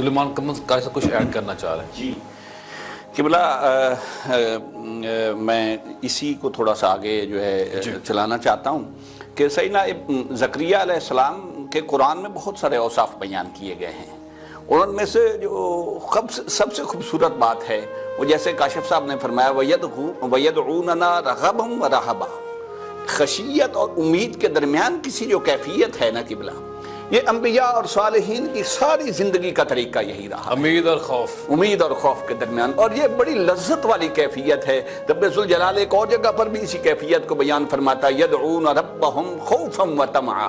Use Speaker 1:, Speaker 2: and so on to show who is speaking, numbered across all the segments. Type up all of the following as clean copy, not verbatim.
Speaker 1: سلیمان قمر کچھ ایڈ کرنا چاہ رہے ہیں؟
Speaker 2: جی قبلہ میں اسی کو تھوڑا سا آگے جو ہے چلانا چاہتا ہوں کہ سیدنا زکریا علیہ السلام کے قرآن میں بہت سارے اوصاف بیان کیے گئے ہیں، اور ان میں سے جو سب سے خوبصورت بات ہے وہ جیسے کاشف صاحب نے فرمایا وَيَدْعُونَنَا رَغَبًا وَرَهَبًا، خشیت اور امید کے درمیان کسی جو کیفیت ہے نا قبلہ، یہ انبیاء اور صالحین کی ساری زندگی کا طریقہ یہی رہا،
Speaker 1: امید اور خوف،
Speaker 2: امید اور خوف کے درمیان، اور یہ بڑی لذت والی کیفیت ہے۔ رب ذوالجلال ایک اور جگہ پر بھی اسی کیفیت کو بیان فرماتا ہے یدعون ربہم خوفا وطمعا،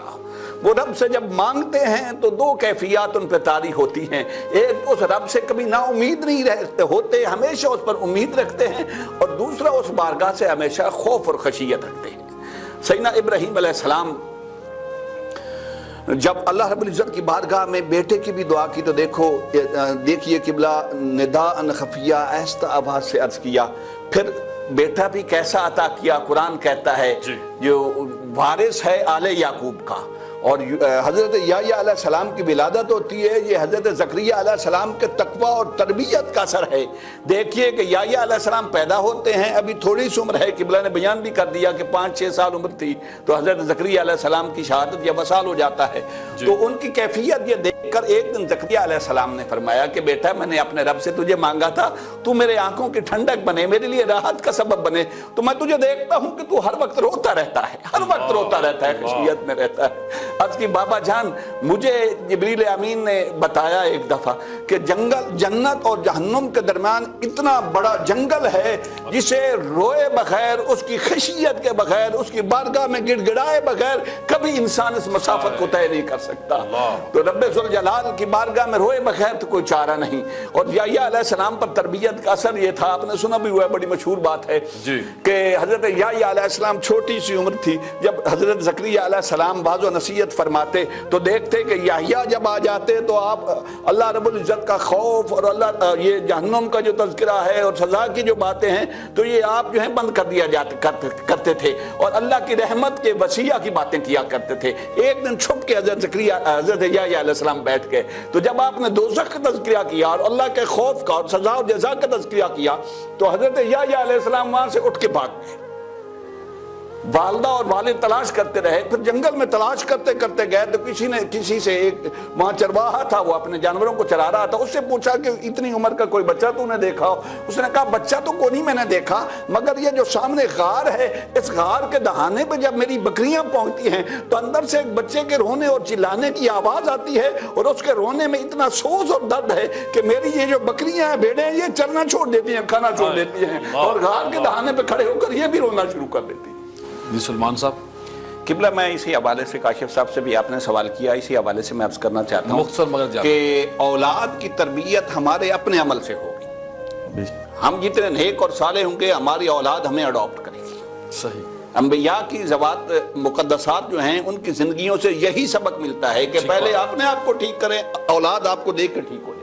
Speaker 2: وہ رب سے جب مانگتے ہیں تو دو کیفیات ان پہ طاری ہوتی ہیں، ایک اس رب سے کبھی نا امید نہیں رہتے ہوتے، ہمیشہ اس پر امید رکھتے ہیں، اور دوسرا اس بارگاہ سے ہمیشہ خوف اور خشیت رکھتے ہیں۔ سیدنا ابراہیم علیہ السلام جب اللہ رب العزت کی بارگاہ میں بیٹے کی بھی دعا کی تو دیکھیے قبلہ نداء خفیہ آہستہ آواز سے عرض کیا، پھر بیٹا بھی کیسا عطا کیا، قرآن کہتا ہے جو وارث ہے آل یعقوب کا، اور حضرت یحییٰ علیہ السلام کی ولادت ہوتی ہے، یہ حضرت زکریا علیہ السلام کے تقوی اور تربیت کا اثر ہے۔ دیکھیے کہ یحییٰ علیہ السلام پیدا ہوتے ہیں، ابھی تھوڑی سی عمر ہے، قبلہ نے بیان بھی کر دیا کہ 5-6 سال عمر تھی تو حضرت زکریا علیہ السلام کی شہادت یا وصال ہو جاتا ہے۔ تو ان کی کیفیت یہ دیکھ کر ایک دن زکریا علیہ السلام نے فرمایا کہ بیٹا میں نے اپنے رب سے تجھے مانگا تھا تو میرے آنکھوں کی ٹھنڈک بنے، میرے لیے راحت کا سبب بنے، تو میں تجھے دیکھتا ہوں کہ تو ہر وقت روتا رہتا ہے، ہر وقت روتا رہتا ہے، خشیت میں رہتا ہے۔ عرض کی بابا جان مجھے جبریل امین نے بتایا ایک دفعہ کہ جنت اور جہنم کے درمیان اتنا بڑا جنگل ہے جسے روئے بغیر، اس کی خشیت کے بغیر، اس کی بارگاہ میں گڑ گڑائے بغیر کبھی انسان اس مسافت کو طے نہیں کر سکتا۔ تو رب ذوالجلال کی بارگاہ میں روئے بغیر تو کوئی چارہ نہیں۔ اور یحییٰ علیہ السلام پر تربیت کا اثر یہ تھا، آپ نے سنا بھی ہوا ہے، بڑی مشہور بات ہے کہ حضرت یحییٰ علیہ السلام چھوٹی سی عمر تھی، جب حضرت زکریا علیہ السلام واعظ و نصیحت فرماتے تو دیکھتے کہ یحییٰ جب آ جاتے تو آپ اللہ رب العزت کا خوف اور اللہ یہ جہنم کا جو تذکرہ ہے اور سزا کی جو باتیں ہیں تو یہ آپ جو ہیں بند کر دیا کرتے تھے، اور اللہ کی رحمت کے وسیع کی باتیں کیا کرتے تھے۔ ایک دن چھپ کے حضرت یحییٰ علیہ السلام بیٹھ گئے، تو جب آپ نے دوزخ کا تذکرہ کیا اور اللہ کے خوف کا اور سزا اور جزا کا تذکرہ کیا تو حضرت یحییٰ علیہ السلام وہاں سے اٹھ کے بھاگ گئے۔ والدہ اور والد تلاش کرتے رہے، پھر جنگل میں تلاش کرتے کرتے گئے تو کسی سے ایک وہاں چرواہا تھا، وہ اپنے جانوروں کو چرا رہا تھا، اس سے پوچھا کہ اتنی عمر کا کوئی بچہ تو نے دیکھا ہو؟ اس نے کہا بچہ تو کوئی نہیں میں نے دیکھا، مگر یہ جو سامنے غار ہے اس غار کے دہانے پہ جب میری بکریاں پہنچتی ہیں تو اندر سے ایک بچے کے رونے اور چلانے کی آواز آتی ہے، اور اس کے رونے میں اتنا سوز اور درد ہے کہ میری یہ جو بکریاں ہیں بھیڑیں یہ چرنا چھوڑ دیتی ہیں، کھانا چھوڑ دیتی ہیں، اور غار کے دہانے پہ کھڑے ہو کر یہ بھی رونا شروع کر دیتی ہیں۔
Speaker 1: جی سلمان صاحب
Speaker 2: قبلہ میں اسی حوالے سے کاشف صاحب سے بھی آپ نے سوال کیا، اسی حوالے سے میں عرض کرنا چاہتا ہوں
Speaker 1: مختصر مگر
Speaker 2: کہ اولاد کی تربیت ہمارے اپنے عمل سے ہوگی، ہم جتنے نیک اور صالح ہوں گے ہماری اولاد ہمیں اڈاپٹ کرے گی۔
Speaker 1: صحیح،
Speaker 2: انبیاء کی ذوات مقدسات جو ہیں ان کی زندگیوں سے یہی سبق ملتا ہے کہ پہلے اپنے آپ کو ٹھیک کریں، اولاد آپ کو دیکھ کے ٹھیک ہو جائے۔